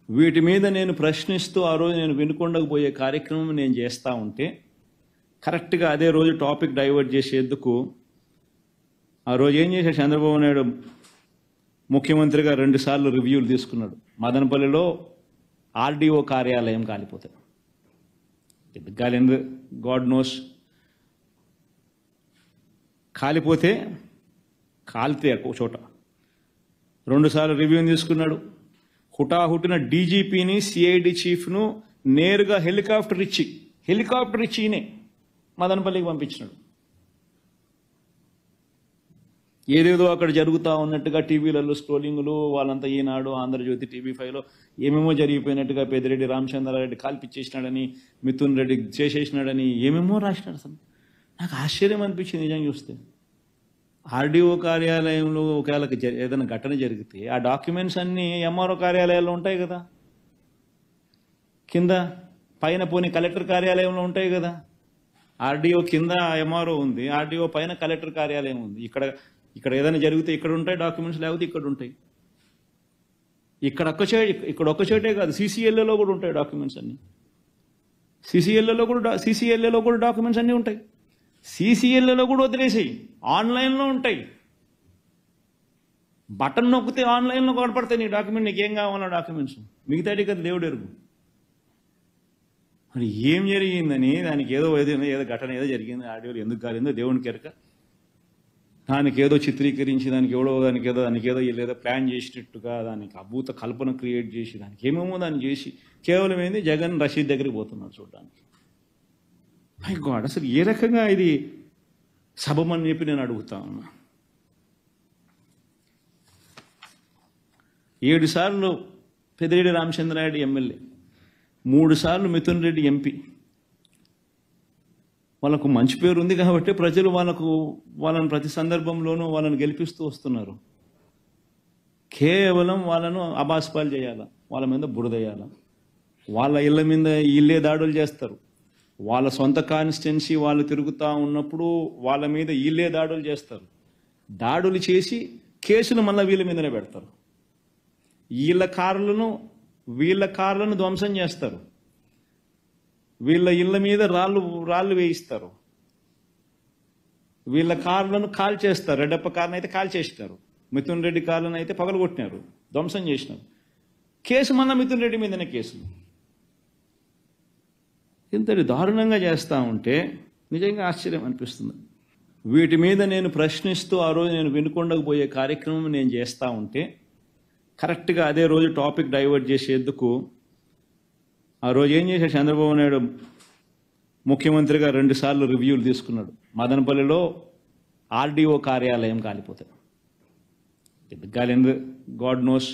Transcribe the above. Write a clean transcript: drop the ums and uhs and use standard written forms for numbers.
వీటి మీద నేను ప్రశ్నిస్తూ ఆ రోజు నేను వినుకొండకు పోయే కార్యక్రమం నేను చేస్తూ ఉంటే కరెక్ట్గా అదే రోజు టాపిక్ డైవర్ట్ చేసేందుకు ఆ రోజు ఏం చేశాడు చంద్రబాబు నాయుడు ముఖ్యమంత్రిగా 2 సార్లు రివ్యూలు తీసుకున్నాడు. మదనపల్లిలో ఆర్డీఓ కార్యాలయం కాలిపోతాయి. ఎందుకు కాలింది గాడ్ నోస్. కాలిపోతే కాలితే ఒక చోట 2 సార్లు రివ్యూని తీసుకున్నాడు. హుటాహుటిన డీజీపీని సిఐడి చీఫ్ను నేరుగా హెలికాప్టర్ ఇచ్చినే మదనపల్లికి పంపించినాడు. ఏదేదో అక్కడ జరుగుతూ ఉన్నట్టుగా టీవీలలో స్క్రోలింగ్లు వాళ్ళంతా ఈనాడు ఆంధ్రజ్యోతి TV5లో ఏమేమో జరిగిపోయినట్టుగా పెద్దిరెడ్డి రామచంద్రారెడ్డి కాల్పిచ్చేసినాడని మిథున్ రెడ్డి చేసేసినాడని ఏమేమో రాసినాడు. అసలు నాకు ఆశ్చర్యం అనిపించింది నిజంగా చూస్తే. ఆర్డీఓ కార్యాలయంలో ఒకవేళ ఏదైనా ఘటన జరిగితే ఆ డాక్యుమెంట్స్ అన్నీ ఎంఆర్ఓ కార్యాలయాల్లో ఉంటాయి కదా, కింద పైన పోనీ కలెక్టర్ కార్యాలయంలో ఉంటాయి కదా. ఆర్డీఓ కింద ఎంఆర్ఓ ఉంది, ఆర్డీఓ పైన కలెక్టర్ కార్యాలయం ఉంది. ఇక్కడ ఏదైనా జరిగితే ఇక్కడ ఉంటాయి డాక్యుమెంట్స్, లేకపోతే ఇక్కడ ఉంటాయి. ఇక్కడ ఒక్క చోటే కాదు, సీసీఎల్ఏలో కూడా ఉంటాయి డాక్యుమెంట్స్ అన్నీ. సీసీఎల్ఏలో కూడా డాక్యుమెంట్స్ అన్నీ ఉంటాయి. సీసీఎల్ఏలో కూడా వదిలేసాయి, ఆన్లైన్లో ఉంటాయి. బటన్ నొక్కితే ఆన్లైన్లో కనపడతాయి నీ డాక్యుమెంట్, నీకేం కావాలో డాక్యుమెంట్స్. మిగతాటి కదా దేవుడు ఎరుగు. మరి ఏం జరిగిందని దానికి ఏదో ఘటన ఏదో జరిగింది, ఆడియోలు ఎందుకు కాలేదో దేవునికి ఎరక. దానికి ఏదో చిత్రీకరించి దానికి ఏదో ప్లాన్ చేసినట్టుగా దానికి అభూత కల్పన క్రియేట్ చేసి దానికి ఏమేమో దాన్ని చేసి కేవలం ఏంది జగన్ రషీద్ దగ్గరికి పోతున్నాడు చూడడానికి. మై గాడ్, అసలు ఏ రకంగా ఇది సబమని చెప్పి నేను అడుగుతా ఉన్నా. 7 సార్లు పెద్దిరెడ్డి రామచంద్రారెడ్డి ఎమ్మెల్యే, 3 సార్లు మిథున్ రెడ్డి ఎంపీ. వాళ్ళకు మంచి పేరు ఉంది కాబట్టి ప్రజలు వాళ్ళని ప్రతి సందర్భంలోనూ వాళ్ళని గెలిపిస్తూ వస్తున్నారు. కేవలం వాళ్ళను అబాస్పాలు చేయాలా, వాళ్ళ మీద బురదయ్యాలా, వాళ్ళ ఇళ్ళ మీద ఇల్లే దాడులు చేస్తారు. వాళ్ళ సొంత కాన్స్టిట్యున్సీ వాళ్ళు తిరుగుతూ ఉన్నప్పుడు వాళ్ళ మీద ఇల్లే దాడులు చేస్తారు. దాడులు చేసి కేసులు మళ్ళీ వీళ్ళ మీదనే పెడతారు. వీళ్ళ కార్లను ధ్వంసం చేస్తారు. వీళ్ళ ఇళ్ళ మీద రాళ్ళు వేయిస్తారు. వీళ్ళ కార్లను కాల్ చేస్తారు. రెడ్డప్ప కార్లను అయితే కాల్ చేసినారు, మిథున్ రెడ్డి కార్లను అయితే పగలగొట్టినారు, ధ్వంసం చేసినారు. కేసు మళ్ళీ మిథున్ రెడ్డి మీదనే కేసులు. ఇంతటి దారుణంగా చేస్తూ ఉంటే నిజంగా ఆశ్చర్యం అనిపిస్తుంది. వీటి మీద నేను ప్రశ్నిస్తూ ఆ రోజు నేను వినుకొండకు పోయే కార్యక్రమం నేను చేస్తూ ఉంటే కరెక్ట్గా అదే రోజు టాపిక్ డైవర్ట్ చేసేందుకు ఆ రోజు ఏం చేశాడు చంద్రబాబు నాయుడు ముఖ్యమంత్రిగా 2 సార్లు రివ్యూలు తీసుకున్నాడు. మదనపల్లిలో ఆర్డీఓ కార్యాలయం కాలిపోతాయి. ఎందుకు కాలింది గాడ్ నోస్.